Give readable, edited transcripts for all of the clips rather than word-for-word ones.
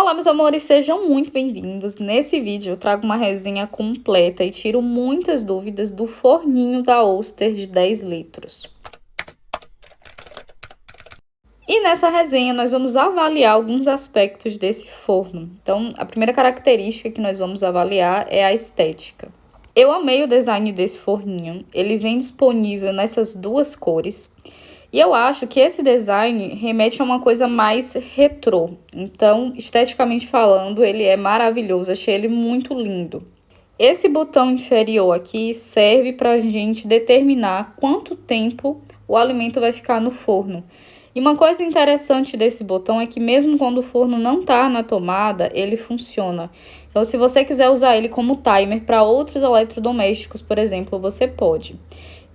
Olá, meus amores, sejam muito bem-vindos. Nesse vídeo eu trago uma resenha completa e tiro muitas dúvidas do forninho da Oster de 10 litros. E nessa resenha nós vamos avaliar alguns aspectos desse forno. Então, a primeira característica que nós vamos avaliar é a estética. Eu amei o design desse forninho, ele vem disponível nessas duas cores. E eu acho que esse design remete a uma coisa mais retrô. Então, esteticamente falando, ele é maravilhoso. Achei ele muito lindo. Esse botão inferior aqui serve para a gente determinar quanto tempo o alimento vai ficar no forno. E uma coisa interessante desse botão é que mesmo quando o forno não está na tomada, ele funciona. Então, se você quiser usar ele como timer para outros eletrodomésticos, por exemplo, você pode.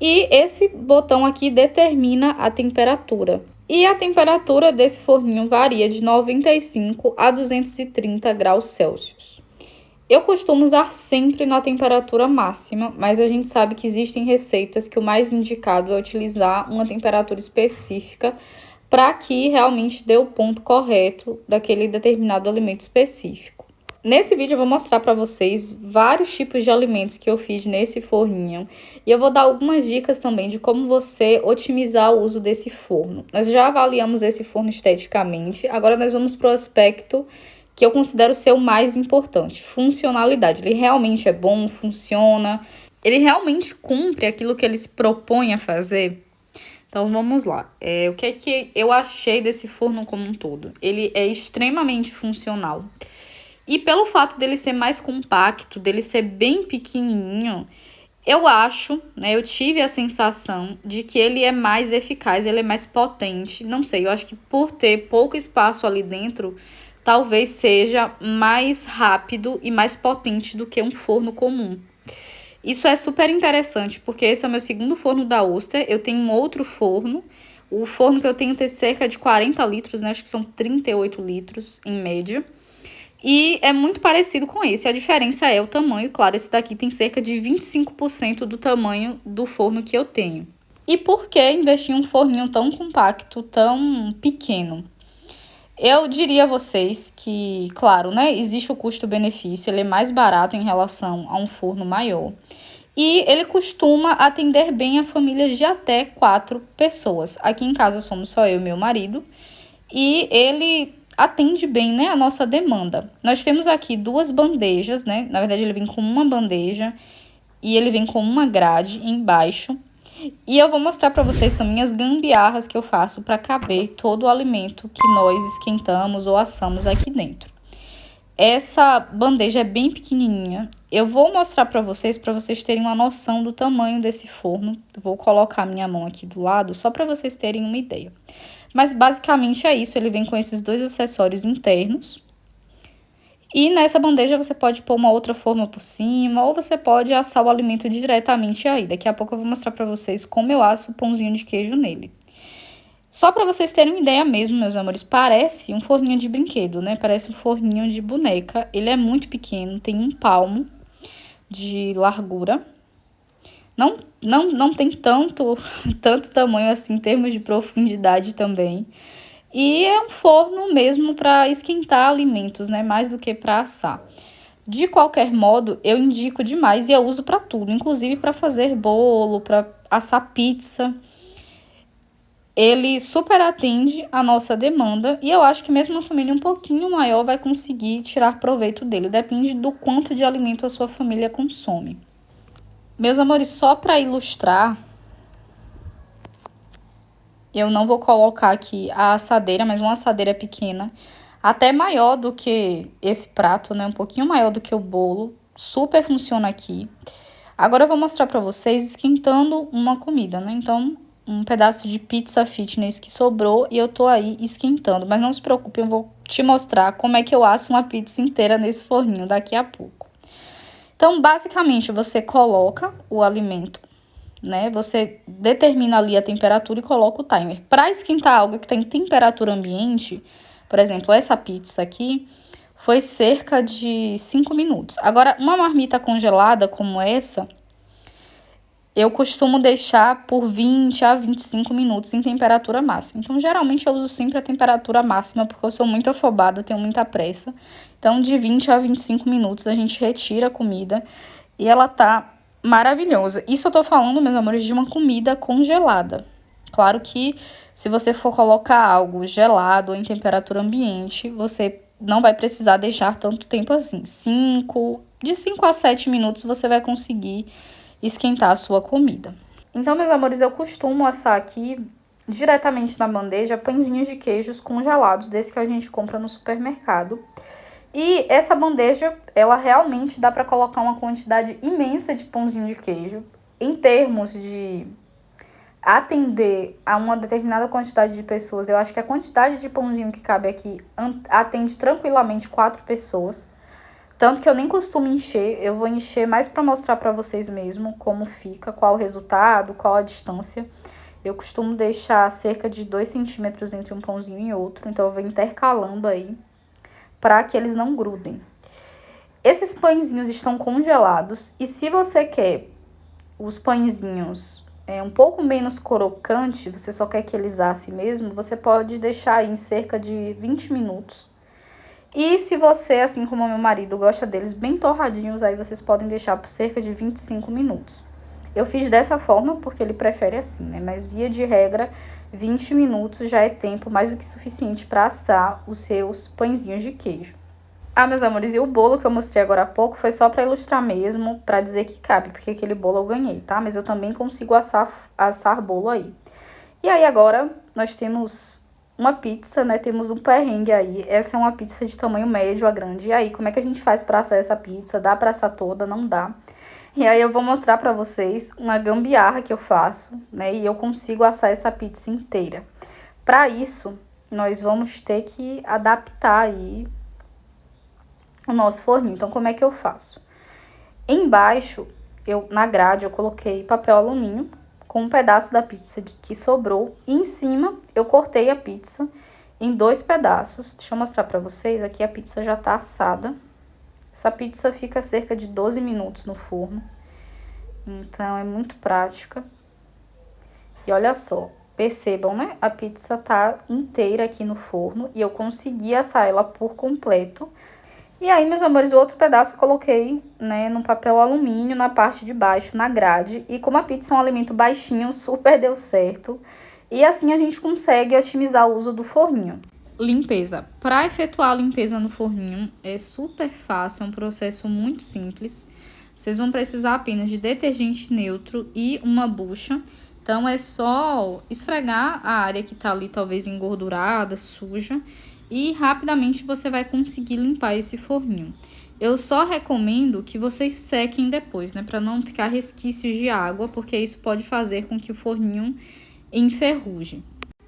E esse botão aqui determina a temperatura. E a temperatura desse forninho varia de 95 a 230 graus Celsius. Eu costumo usar sempre na temperatura máxima, mas a gente sabe que existem receitas que o mais indicado é utilizar uma temperatura específica para que realmente dê o ponto correto daquele determinado alimento específico. Nesse vídeo eu vou mostrar para vocês vários tipos de alimentos que eu fiz nesse forninho. E eu vou dar algumas dicas também de como você otimizar o uso desse forno. Nós já avaliamos esse forno esteticamente, agora nós vamos para o aspecto que eu considero ser o mais importante, funcionalidade. Ele realmente é bom, funciona, ele realmente cumpre aquilo que ele se propõe a fazer? Então, vamos lá. O que é que eu achei desse forno como um todo? Ele é extremamente funcional. E pelo fato dele ser mais compacto, dele ser bem pequenininho, eu acho, né, eu tive a sensação de que ele é mais eficaz, ele é mais potente. Não sei, eu acho que por ter pouco espaço ali dentro, talvez seja mais rápido e mais potente do que um forno comum. Isso é super interessante, porque esse é o meu segundo forno da Oster. Eu tenho um outro forno. O forno que eu tenho tem cerca de 40 litros, né? Acho que são 38 litros em média. E é muito parecido com esse. A diferença é o tamanho. Claro, esse daqui tem cerca de 25% do tamanho do forno que eu tenho. E por que investir em um forninho tão compacto, tão pequeno? Eu diria a vocês que, claro, né, existe o custo-benefício, ele é mais barato em relação a um forno maior. E ele costuma atender bem a famílias de até 4 pessoas. Aqui em casa somos só eu e meu marido. E ele atende bem, né, a nossa demanda. Nós temos aqui duas bandejas, né? Na verdade, ele vem com uma bandeja e ele vem com uma grade embaixo. E eu vou mostrar para vocês também as gambiarras que eu faço para caber todo o alimento que nós esquentamos ou assamos aqui dentro. Essa bandeja é bem pequenininha. Eu vou mostrar para vocês terem uma noção do tamanho desse forno. Vou colocar minha mão aqui do lado só para vocês terem uma ideia. Mas basicamente é isso, ele vem com esses dois acessórios internos. E nessa bandeja você pode pôr uma outra forma por cima, ou você pode assar o alimento diretamente aí. Daqui a pouco eu vou mostrar pra vocês como eu asso o pãozinho de queijo nele. Só pra vocês terem uma ideia mesmo, meus amores, parece um forninho de brinquedo, né? Parece um forninho de boneca. Ele é muito pequeno, tem 1 palmo de largura. Não tem tanto tamanho assim, em termos de profundidade também. E é um forno mesmo para esquentar alimentos, né? Mais do que para assar. De qualquer modo, eu indico demais e eu uso para tudo, inclusive para fazer bolo, para assar pizza. Ele super atende a nossa demanda e eu acho que mesmo uma família um pouquinho maior vai conseguir tirar proveito dele. Depende do quanto de alimento a sua família consome. Meus amores, só para ilustrar, eu não vou colocar aqui a assadeira, mas uma assadeira pequena, até maior do que esse prato, né? Um pouquinho maior do que o bolo. Super funciona aqui. Agora eu vou mostrar pra vocês esquentando uma comida, né? Então, um pedaço de pizza fitness que sobrou e eu tô aí esquentando. Mas não se preocupe, eu vou te mostrar como é que eu asso uma pizza inteira nesse forninho daqui a pouco. Então, basicamente, você coloca o alimento, né? Você determina ali a temperatura e coloca o timer. Para esquentar algo que tem temperatura ambiente, por exemplo, essa pizza aqui, foi cerca de 5 minutos. Agora, uma marmita congelada como essa, eu costumo deixar por 20 a 25 minutos em temperatura máxima. Então, geralmente eu uso sempre a temperatura máxima, porque eu sou muito afobada, tenho muita pressa. Então, de 20 a 25 minutos a gente retira a comida e ela tá maravilhosa. Isso eu tô falando, meus amores, de uma comida congelada. Claro que se você for colocar algo gelado ou em temperatura ambiente, você não vai precisar deixar tanto tempo assim. De 5 a 7 minutos você vai conseguir esquentar a sua comida. Então, meus amores, eu costumo assar aqui diretamente na bandeja pãezinhos de queijos congelados, desse que a gente compra no supermercado. E essa bandeja, ela realmente dá para colocar uma quantidade imensa de pãozinho de queijo. Em termos de atender a uma determinada quantidade de pessoas, eu acho que a quantidade de pãozinho que cabe aqui atende tranquilamente 4 pessoas. Tanto que eu nem costumo encher, eu vou encher mais para mostrar para vocês mesmo como fica, qual o resultado, qual a distância. Eu costumo deixar cerca de 2 centímetros entre um pãozinho e outro, então eu vou intercalando aí para que eles não grudem. Esses pãezinhos estão congelados e se você quer os pãezinhos um pouco menos crocante, você só quer que eles assem mesmo, você pode deixar aí em cerca de 20 minutos. E se você, assim como o meu marido, gosta deles bem torradinhos, aí vocês podem deixar por cerca de 25 minutos. Eu fiz dessa forma porque ele prefere assim, né? Mas via de regra, 20 minutos já é tempo mais do que suficiente para assar os seus pãezinhos de queijo. Ah, meus amores, e o bolo que eu mostrei agora há pouco foi só para ilustrar mesmo, para dizer que cabe, porque aquele bolo eu ganhei, tá? Mas eu também consigo assar bolo aí. E aí agora nós temos uma pizza, né? Temos um perrengue aí. Essa é uma pizza de tamanho médio a grande. E aí, como é que a gente faz para assar essa pizza? Dá para assar toda? Não dá. E aí eu vou mostrar para vocês uma gambiarra que eu faço, né? E eu consigo assar essa pizza inteira. Para isso, nós vamos ter que adaptar aí o nosso forninho. Então, como é que eu faço? Embaixo, na grade, eu coloquei papel alumínio com um pedaço da pizza que sobrou. E em cima, eu cortei a pizza em 2 pedaços. Deixa eu mostrar pra vocês. Aqui a pizza já tá assada. Essa pizza fica cerca de 12 minutos no forno. Então, é muito prática. E olha só, percebam, né? A pizza tá inteira aqui no forno e eu consegui assar ela por completo. E aí, meus amores, o outro pedaço eu coloquei, né, no papel alumínio, na parte de baixo, na grade. E como a pizza é um alimento baixinho, super deu certo. E assim a gente consegue otimizar o uso do forninho. Limpeza. Para efetuar a limpeza no forninho é super fácil, é um processo muito simples. Vocês vão precisar apenas de detergente neutro e uma bucha. Então, é só esfregar a área que tá ali, talvez engordurada, suja. E rapidamente você vai conseguir limpar esse forninho. Eu só recomendo que vocês sequem depois, né? Para não ficar resquícios de água, porque isso pode fazer com que o forninho enferruje.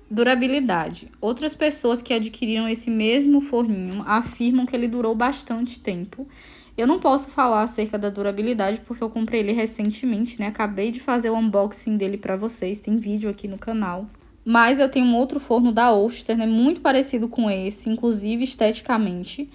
Durabilidade. Outras pessoas que adquiriram esse mesmo forninho afirmam que ele durou bastante tempo. Eu não posso falar acerca da durabilidade porque eu comprei ele recentemente, né? Acabei de fazer o unboxing dele para vocês, tem vídeo aqui no canal. Mas eu tenho um outro forno da Oster, né? Muito parecido com esse, inclusive esteticamente.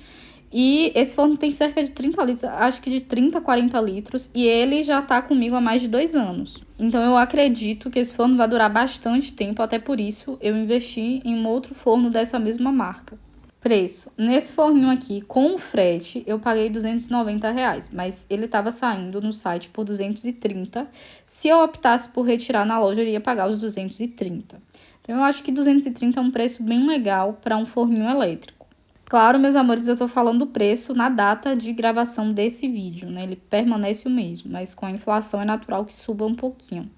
E esse forno tem cerca de 30 litros, acho que de 30 a 40 litros. E ele já tá comigo há mais de 2 anos. Então eu acredito que esse forno vai durar bastante tempo. Até por isso eu investi em um outro forno dessa mesma marca. Preço. Nesse forninho aqui, com o frete, eu paguei R$290. Mas ele tava saindo no site por 230. Se eu optasse por retirar na loja, eu iria pagar os 230. Então eu acho que 230 é um preço bem legal para um forninho elétrico. Claro, meus amores, eu tô falando o preço na data de gravação desse vídeo, né? Ele permanece o mesmo, mas com a inflação é natural que suba um pouquinho.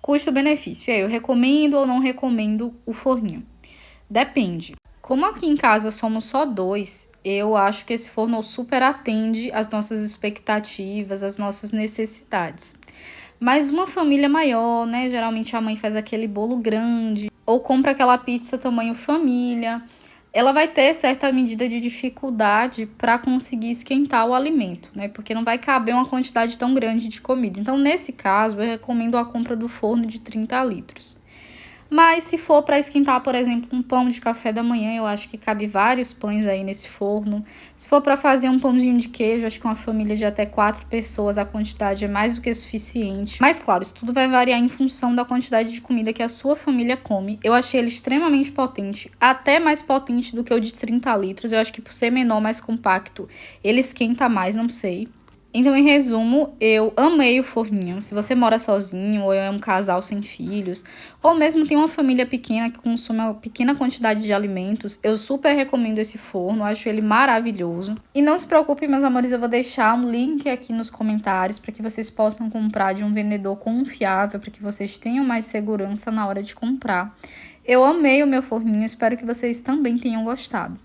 Custo-benefício. Eu recomendo ou não recomendo o forninho? Depende. Como aqui em casa somos só 2, eu acho que esse forno super atende às nossas expectativas, às nossas necessidades. Mas uma família maior, né? Geralmente a mãe faz aquele bolo grande ou compra aquela pizza tamanho família. Ela vai ter certa medida de dificuldade para conseguir esquentar o alimento, né? Porque não vai caber uma quantidade tão grande de comida. Então, nesse caso, eu recomendo a compra do forno de 30 litros. Mas se for para esquentar, por exemplo, um pão de café da manhã, eu acho que cabe vários pães aí nesse forno. Se for para fazer um pãozinho de queijo, acho que uma família de até 4 pessoas, a quantidade é mais do que suficiente. Mas claro, isso tudo vai variar em função da quantidade de comida que a sua família come. Eu achei ele extremamente potente, até mais potente do que o de 30 litros. Eu acho que por ser menor, mais compacto, ele esquenta mais, não sei. Então, em resumo, eu amei o forninho. Se você mora sozinho, ou é um casal sem filhos, ou mesmo tem uma família pequena que consome uma pequena quantidade de alimentos, eu super recomendo esse forno, acho ele maravilhoso. E não se preocupe, meus amores, eu vou deixar um link aqui nos comentários para que vocês possam comprar de um vendedor confiável, para que vocês tenham mais segurança na hora de comprar. Eu amei o meu forninho, espero que vocês também tenham gostado.